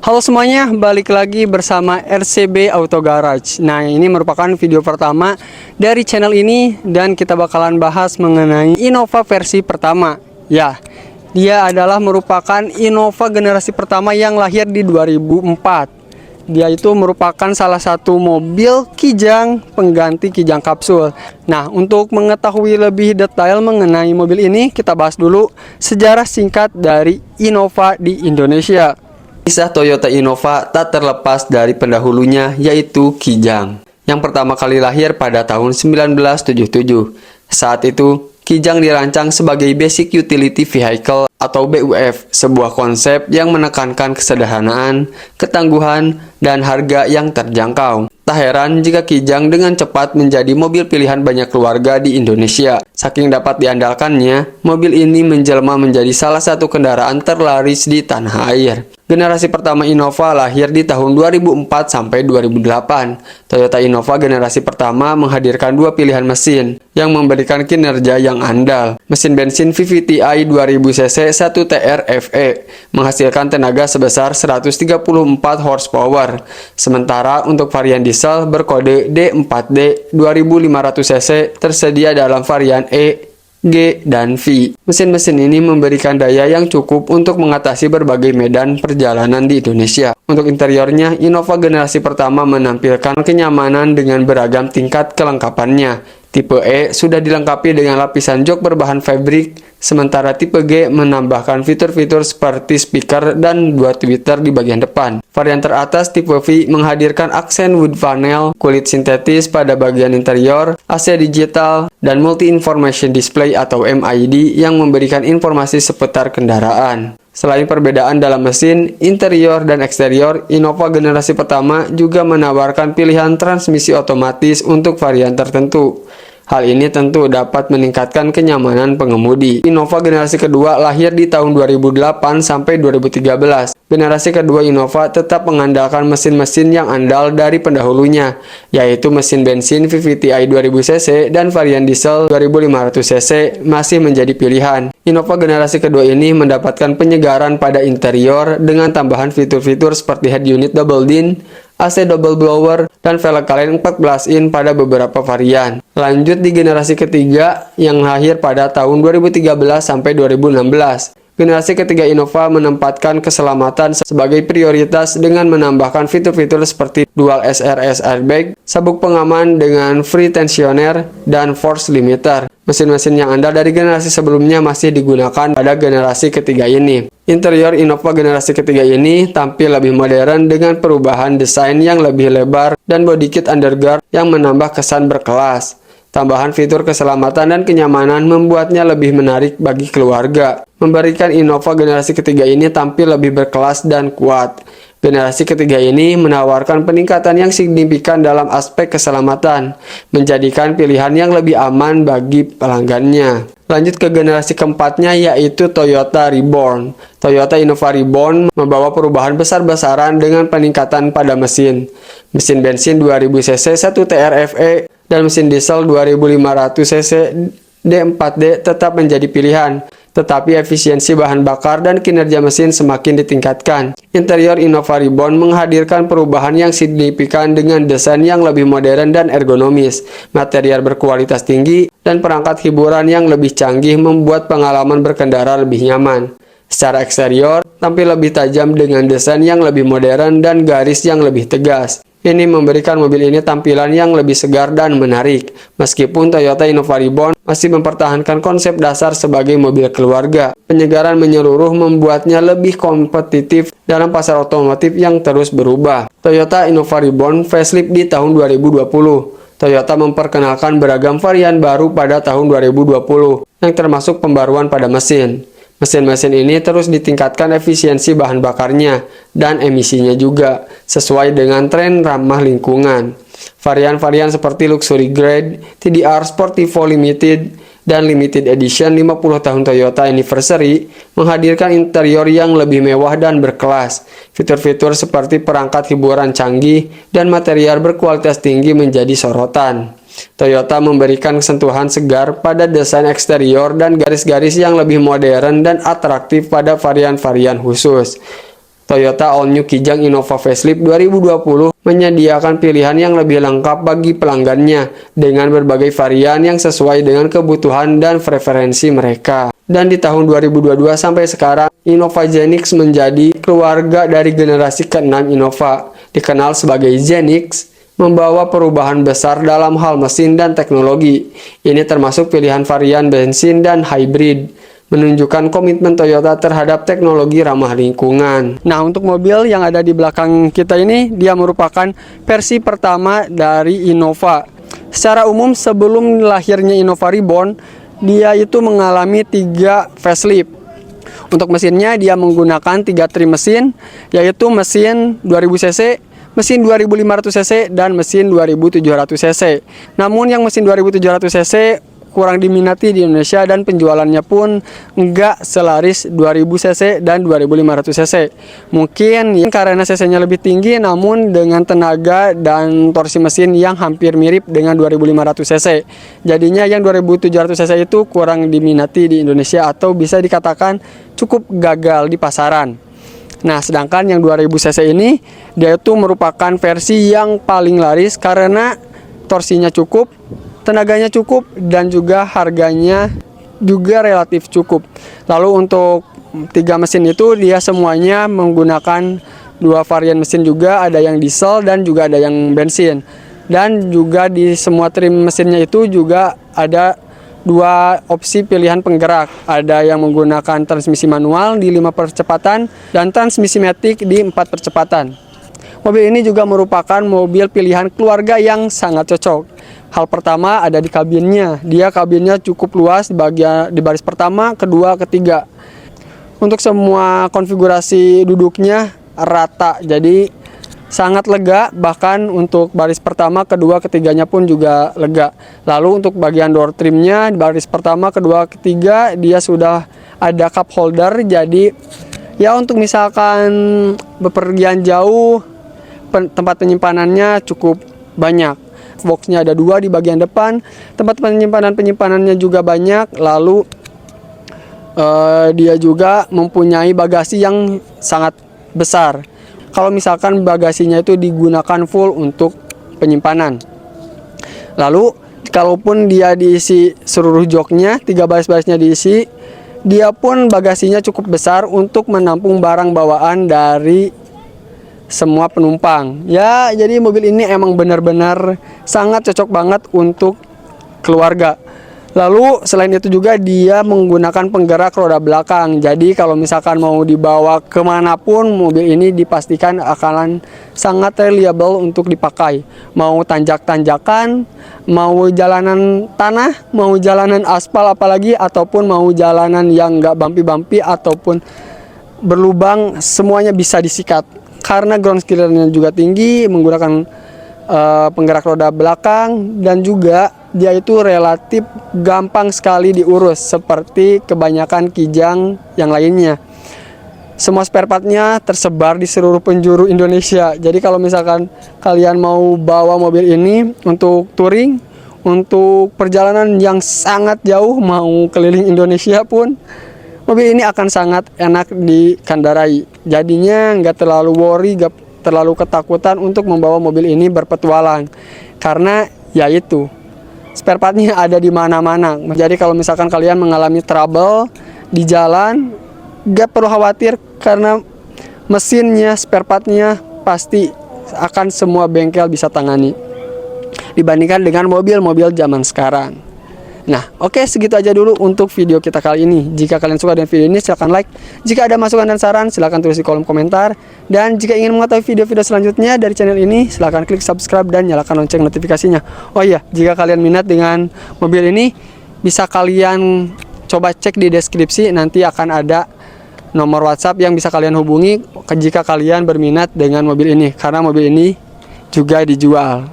Halo semuanya, balik lagi bersama RCB Auto Garage. Nah, ini merupakan video pertama dari channel ini dan kita bakalan bahas mengenai Innova versi pertama. Ya, dia adalah merupakan Innova generasi pertama yang lahir di 2004. Dia itu merupakan salah satu mobil Kijang pengganti Kijang kapsul. Nah, untuk mengetahui lebih detail mengenai mobil ini, kita bahas dulu sejarah singkat dari Innova di Indonesia. Kisah Toyota Innova tak terlepas dari pendahulunya, yaitu Kijang, yang pertama kali lahir pada tahun 1977. Saat itu, Kijang dirancang sebagai Basic Utility Vehicle atau BUV, sebuah konsep yang menekankan kesederhanaan, ketangguhan, dan harga yang terjangkau. Tak heran jika Kijang dengan cepat menjadi mobil pilihan banyak keluarga di Indonesia. Saking dapat diandalkannya, mobil ini menjelma menjadi salah satu kendaraan terlaris di tanah air. Generasi pertama Innova lahir di tahun 2004 sampai 2008. Toyota Innova generasi pertama menghadirkan dua pilihan mesin yang memberikan kinerja yang andal. Mesin bensin VVT-i 2000cc 1TR FE menghasilkan tenaga sebesar 134 horsepower. Sementara untuk varian diesel berkode D4D 2500cc tersedia dalam varian E, G, dan V. Mesin-mesin ini memberikan daya yang cukup untuk mengatasi berbagai medan perjalanan di Indonesia. Untuk interiornya, Innova generasi pertama menampilkan kenyamanan dengan beragam tingkat kelengkapannya. Tipe E sudah dilengkapi dengan lapisan jok berbahan fabric, sementara tipe G menambahkan fitur-fitur seperti speaker dan dua tweeter di bagian depan. Varian teratas tipe V menghadirkan aksen wood panel, kulit sintetis pada bagian interior, AC digital, dan multi-information display atau MID yang memberikan informasi seputar kendaraan. Selain perbedaan dalam mesin, interior, dan eksterior, Innova generasi pertama juga menawarkan pilihan transmisi otomatis untuk varian tertentu. Hal ini tentu dapat meningkatkan kenyamanan pengemudi. Innova generasi kedua lahir di tahun 2008 sampai 2013. Generasi kedua Innova tetap mengandalkan mesin-mesin yang andal dari pendahulunya, yaitu mesin bensin VVT-i 2000cc dan varian diesel 2500cc masih menjadi pilihan. Innova generasi kedua ini mendapatkan penyegaran pada interior dengan tambahan fitur-fitur seperti head unit double din, AC double blower, dan velg kalen 14 in pada beberapa varian. Lanjut di generasi ketiga yang lahir pada tahun 2013 sampai 2016. Generasi ketiga Innova menempatkan keselamatan sebagai prioritas dengan menambahkan fitur-fitur seperti dual SRS airbag, sabuk pengaman dengan free tensioner, dan force limiter. Mesin-mesin yang andal dari generasi sebelumnya masih digunakan pada generasi ketiga ini. Interior Innova generasi ketiga ini tampil lebih modern dengan perubahan desain yang lebih lebar dan body kit underguard yang menambah kesan berkelas. Tambahan fitur keselamatan dan kenyamanan membuatnya lebih menarik bagi keluarga, memberikan Innova generasi ketiga ini tampil lebih berkelas dan kuat. Generasi ketiga ini menawarkan peningkatan yang signifikan dalam aspek keselamatan, menjadikan pilihan yang lebih aman bagi pelanggannya. Lanjut ke generasi keempatnya, yaitu Toyota Reborn. Toyota Innova Reborn membawa perubahan besar-besaran dengan peningkatan pada mesin. Mesin bensin 2000cc 1TR FE dan mesin diesel 2500cc D4D tetap menjadi pilihan, tetapi efisiensi bahan bakar dan kinerja mesin semakin ditingkatkan. Interior Innova Reborn menghadirkan perubahan yang signifikan dengan desain yang lebih modern dan ergonomis, material berkualitas tinggi, dan perangkat hiburan yang lebih canggih membuat pengalaman berkendara lebih nyaman. Secara eksterior, tampil lebih tajam dengan desain yang lebih modern dan garis yang lebih tegas. Ini memberikan mobil ini tampilan yang lebih segar dan menarik. Meskipun Toyota Innova Reborn masih mempertahankan konsep dasar sebagai mobil keluarga, penyegaran menyeluruh membuatnya lebih kompetitif dalam pasar otomotif yang terus berubah. Toyota Innova Reborn facelift di tahun 2020. Toyota memperkenalkan beragam varian baru pada tahun 2020, yang termasuk pembaruan pada mesin. Mesin-mesin ini terus ditingkatkan efisiensi bahan bakarnya dan emisinya juga, sesuai dengan tren ramah lingkungan. Varian-varian seperti Luxury Grade, TDR Sportivo Limited, dan Limited Edition 50 tahun Toyota Anniversary menghadirkan interior yang lebih mewah dan berkelas. Fitur-fitur seperti perangkat hiburan canggih dan material berkualitas tinggi menjadi sorotan. Toyota memberikan sentuhan segar pada desain eksterior dan garis-garis yang lebih modern dan atraktif pada varian-varian khusus. Toyota All New Kijang Innova Facelift 2020 menyediakan pilihan yang lebih lengkap bagi pelanggannya dengan berbagai varian yang sesuai dengan kebutuhan dan preferensi mereka. Dan di tahun 2022 sampai sekarang, Innova Zenix menjadi keluarga dari generasi ke-6 Innova, dikenal sebagai Zenix, membawa perubahan besar dalam hal mesin dan teknologi. Ini termasuk pilihan varian bensin dan hybrid, menunjukkan komitmen Toyota terhadap teknologi ramah lingkungan. Nah, untuk mobil yang ada di belakang kita ini, dia merupakan versi pertama dari Innova. Secara umum, sebelum lahirnya Innova Reborn, dia itu mengalami 3 facelift. Untuk mesinnya, dia menggunakan 3 trim mesin, yaitu mesin 2000 cc, mesin 2500 cc, dan mesin 2700 cc. Namun yang mesin 2700 cc kurang diminati di Indonesia dan penjualannya pun enggak selaris 2000 cc dan 2500 cc. Mungkin ya, karena cc-nya lebih tinggi namun dengan tenaga dan torsi mesin yang hampir mirip dengan 2500 cc. Jadinya yang 2700 cc itu kurang diminati di Indonesia atau bisa dikatakan cukup gagal di pasaran. Nah, sedangkan yang 2000 cc ini dia itu merupakan versi yang paling laris karena torsinya cukup, tenaganya cukup, dan juga harganya juga relatif cukup. Lalu untuk 3 mesin itu dia semuanya menggunakan 2 varian mesin juga, ada yang diesel dan juga ada yang bensin. Dan juga di semua trim mesinnya itu juga ada 2 opsi pilihan penggerak. Ada yang menggunakan transmisi manual di 5 percepatan dan transmisi matic di 4 percepatan. Mobil ini juga merupakan mobil pilihan keluarga yang sangat cocok. Hal pertama ada di kabinnya. Dia kabinnya cukup luas di baris pertama, kedua, ketiga. Untuk semua konfigurasi duduknya rata, jadi sangat lega. Bahkan untuk baris pertama, kedua, ketiganya pun juga lega. Lalu untuk bagian door trimnya di baris pertama, kedua, ketiga dia sudah ada cup holder. Jadi ya untuk misalkan bepergian jauh, tempat penyimpanannya cukup banyak. Boxnya ada 2 di bagian depan, tempat penyimpanannya juga banyak. Lalu dia juga mempunyai bagasi yang sangat besar. Kalau misalkan bagasinya itu digunakan full untuk penyimpanan. Lalu kalaupun dia diisi seluruh joknya, 3 baris-barisnya diisi, dia pun bagasinya cukup besar untuk menampung barang bawaan dari semua penumpang. Ya, jadi mobil ini emang benar-benar sangat cocok banget untuk keluarga. Lalu selain itu juga dia menggunakan penggerak roda belakang. Jadi kalau misalkan mau dibawa kemanapun, mobil ini dipastikan akan sangat reliable untuk dipakai. Mau tanjak-tanjakan, mau jalanan tanah, mau jalanan aspal apalagi, ataupun mau jalanan yang nggak bumpy-bumpy ataupun berlubang, semuanya bisa disikat. Karena ground clearance-nya juga tinggi, menggunakan penggerak roda belakang, dan juga dia itu relatif gampang sekali diurus seperti kebanyakan Kijang yang lainnya. Semua spare part-nya tersebar di seluruh penjuru Indonesia. Jadi kalau misalkan kalian mau bawa mobil ini untuk touring, untuk perjalanan yang sangat jauh, mau keliling Indonesia pun, mobil ini akan sangat enak dikendarai. Jadinya nggak terlalu worry, nggak terlalu ketakutan untuk membawa mobil ini berpetualang. Karena yaitu spare partnya ada di mana-mana. Jadi kalau misalkan kalian mengalami trouble di jalan, nggak perlu khawatir karena mesinnya, spare partnya pasti akan semua bengkel bisa tangani. Dibandingkan dengan mobil-mobil zaman sekarang. Nah, oke, segitu aja dulu untuk video kita kali ini. Jika kalian suka dengan video ini, silahkan like. Jika ada masukan dan saran, silahkan tulis di kolom komentar. Dan jika ingin mengetahui video-video selanjutnya dari channel ini, silahkan klik subscribe dan nyalakan lonceng notifikasinya. Oh iya, jika kalian minat dengan mobil ini, bisa kalian coba cek di deskripsi. Nanti akan ada nomor WhatsApp yang bisa kalian hubungi jika kalian berminat dengan mobil ini. Karena mobil ini juga dijual.